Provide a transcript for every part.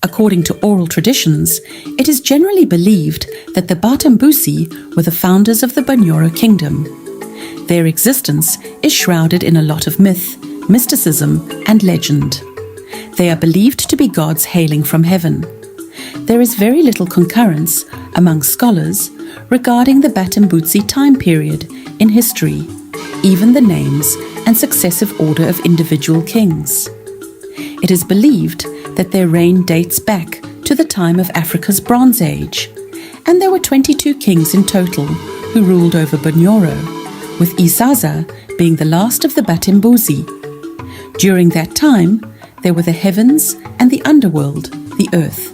According to oral traditions, it is generally believed that the Batembuzi were the founders of the Bunyoro kingdom. Their existence is shrouded in a lot of myth, mysticism, and legend. They are believed to be gods hailing from heaven. There is very little concurrence among scholars regarding the Batembuzi time period in history, even the names and successive order of individual kings. It is believed that their reign dates back to the time of Africa's Bronze Age, and there were 22 kings in total who ruled over Bunyoro, with Isaza being the last of the Batembuzi. During that time, there were the heavens and the underworld, the earth.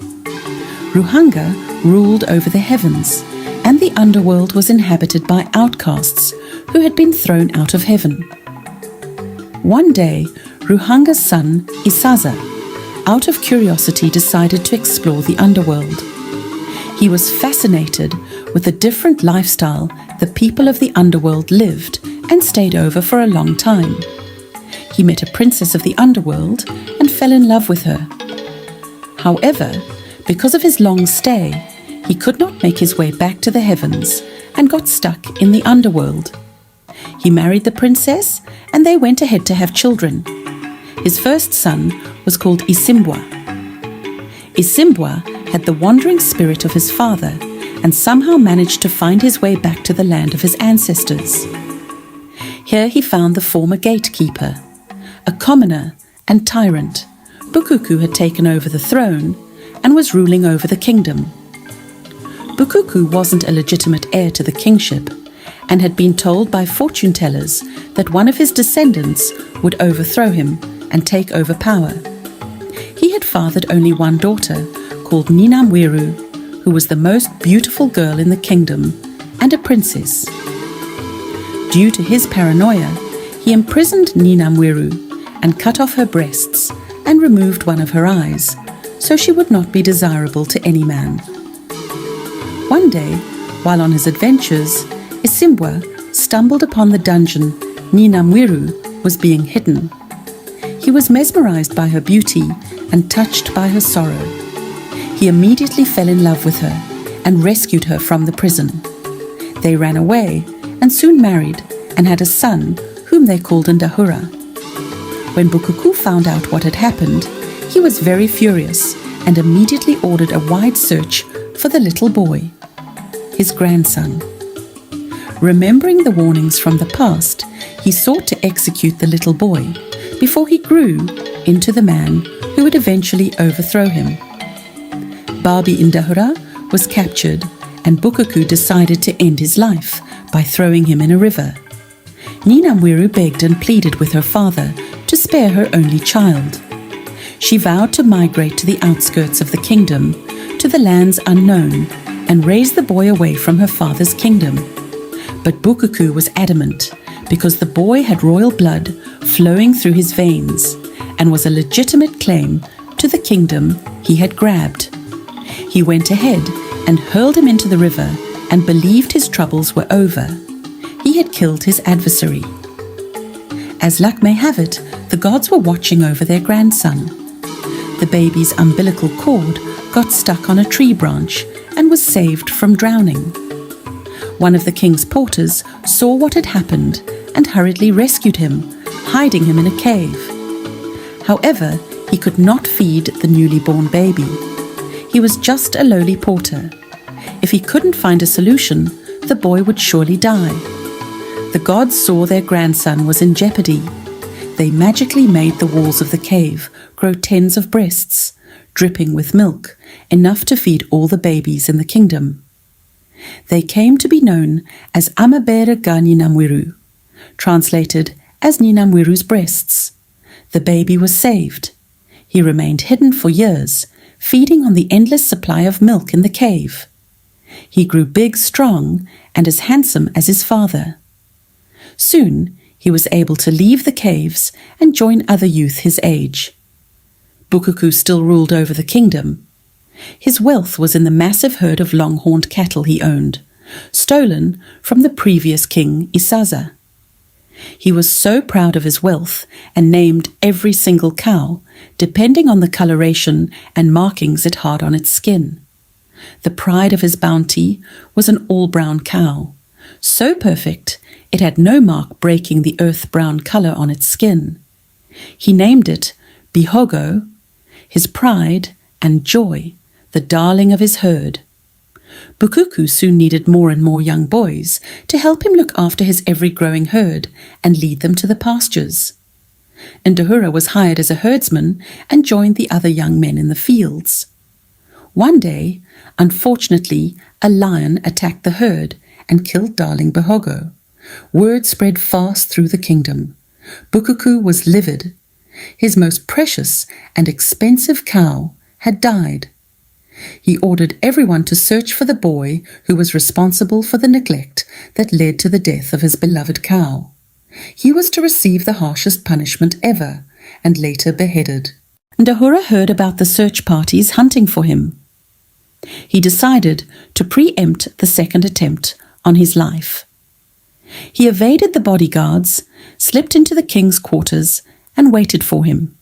Ruhanga ruled over the heavens, and the underworld was inhabited by outcasts who had been thrown out of heaven. One day, Ruhanga's son, Isaza, out of curiosity decided to explore the underworld. He was fascinated with the different lifestyle the people of the underworld lived and stayed over for a long time. He met a princess of the underworld and fell in love with her. However, because of his long stay, he could not make his way back to the heavens and got stuck in the underworld. He married the princess and they went ahead to have children. His first son was called Isimbwa. Isimbwa had the wandering spirit of his father and somehow managed to find his way back to the land of his ancestors. Here he found the former gatekeeper, a commoner and tyrant. Bukuku had taken over the throne and was ruling over the kingdom. Bukuku wasn't a legitimate heir to the kingship and had been told by fortune tellers that one of his descendants would overthrow him and take over power. He had fathered only one daughter, called Nyinamwiru, who was the most beautiful girl in the kingdom and a princess. Due to his paranoia, he imprisoned Nyinamwiru and cut off her breasts and removed one of her eyes, so she would not be desirable to any man. One day, while on his adventures, Isimbwa stumbled upon the dungeon Nyinamwiru was being hidden. He was mesmerized by her beauty and touched by her sorrow. He immediately fell in love with her and rescued her from the prison. They ran away and soon married and had a son whom they called Ndahura. When Bukuku found out what had happened, he was very furious and immediately ordered a wide search for the little boy, his grandson. Remembering the warnings from the past, he sought to execute the little boy before he grew into the man who would eventually overthrow him. Ndahura was captured and Bukuku decided to end his life by throwing him in a river. Nyinamwiru begged and pleaded with her father to spare her only child. She vowed to migrate to the outskirts of the kingdom, to the lands unknown, and raise the boy away from her father's kingdom. But Bukuku was adamant because the boy had royal blood flowing through his veins and was a legitimate claim to the kingdom he had grabbed. He went ahead and hurled him into the river and believed his troubles were over. He had killed his adversary. As luck may have it, the gods were watching over their grandson. The baby's umbilical cord got stuck on a tree branch and was saved from drowning. One of the king's porters saw what had happened and hurriedly rescued him, hiding him in a cave. However, he could not feed the newly born baby. He was just a lowly porter. If he couldn't find a solution, the boy would surely die. The gods saw their grandson was in jeopardy. They magically made the walls of the cave grow tens of breasts, dripping with milk, enough to feed all the babies in the kingdom. They came to be known as Amabeere ga Nyinamwiru, translated as Nyinamwiru's breasts. The baby was saved. He remained hidden for years, feeding on the endless supply of milk in the cave. He grew big, strong, and as handsome as his father. Soon, he was able to leave the caves and join other youth his age. Bukuku still ruled over the kingdom. His wealth was in the massive herd of long-horned cattle he owned, stolen from the previous king Isaza. He was so proud of his wealth and named every single cow, depending on the coloration and markings it had on its skin. The pride of his bounty was an all-brown cow, so perfect it had no mark breaking the earth-brown color on its skin. He named it Bihogo, his pride and joy, the darling of his herd. Bukuku soon needed more and more young boys to help him look after his ever-growing herd and lead them to the pastures. Ndahura was hired as a herdsman and joined the other young men in the fields. One day, unfortunately, a lion attacked the herd and killed darling Bihogo. Word spread fast through the kingdom. Bukuku was livid. His most precious and expensive cow had died. He ordered everyone to search for the boy who was responsible for the neglect that led to the death of his beloved cow. He was to receive the harshest punishment ever, and later beheaded. Ndahura heard about the search parties hunting for him. He decided to preempt the second attempt on his life. He evaded the bodyguards, slipped into the king's quarters, and waited for him.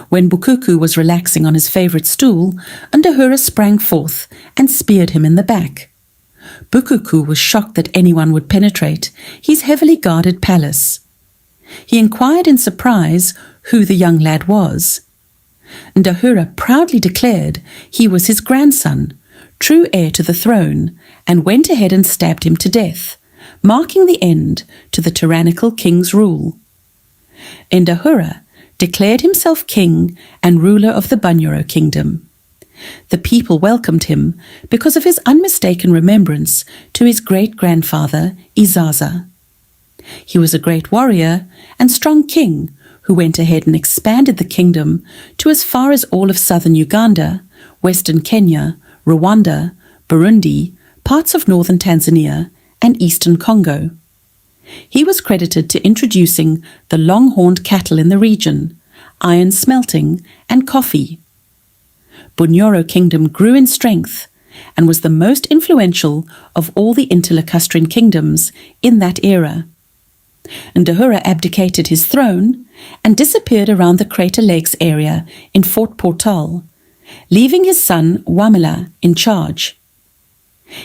When Bukuku was relaxing on his favorite stool, Ndahura sprang forth and speared him in the back. Bukuku was shocked that anyone would penetrate his heavily guarded palace. He inquired in surprise who the young lad was. Ndahura proudly declared he was his grandson, true heir to the throne, and went ahead and stabbed him to death, marking the end to the tyrannical king's rule. Ndahura declared himself king and ruler of the Bunyoro kingdom. The people welcomed him because of his unmistaken remembrance to his great-grandfather, Isaza. He was a great warrior and strong king who went ahead and expanded the kingdom to as far as all of southern Uganda, western Kenya, Rwanda, Burundi, parts of northern Tanzania, and eastern Congo. He was credited to introducing the long-horned cattle in the region, iron smelting, and coffee. Bunyoro kingdom grew in strength and was the most influential of all the interlacustrine kingdoms in that era. Ndahura abdicated his throne and disappeared around the Crater Lakes area in Fort Portal, leaving his son Wamala in charge.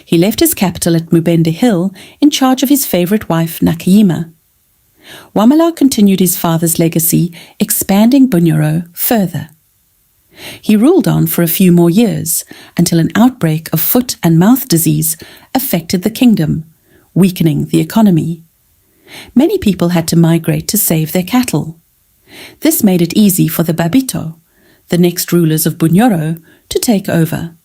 He left his capital at Mubende Hill in charge of his favorite wife Nakayima. Wamala continued his father's legacy, expanding Bunyoro further. He ruled on for a few more years until an outbreak of foot and mouth disease affected the kingdom, weakening the economy. Many people had to migrate to save their cattle. This made it easy for the Babiito, the next rulers of Bunyoro, to take over.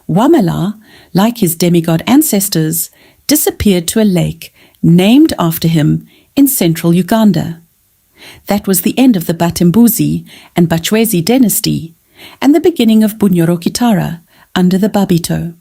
Wamala, like his demigod ancestors, disappeared to a lake named after him in central Uganda. That was the end of the Batembuzi and Bachwezi Dynasty and the beginning of Bunyoro Kitara under the Babiito.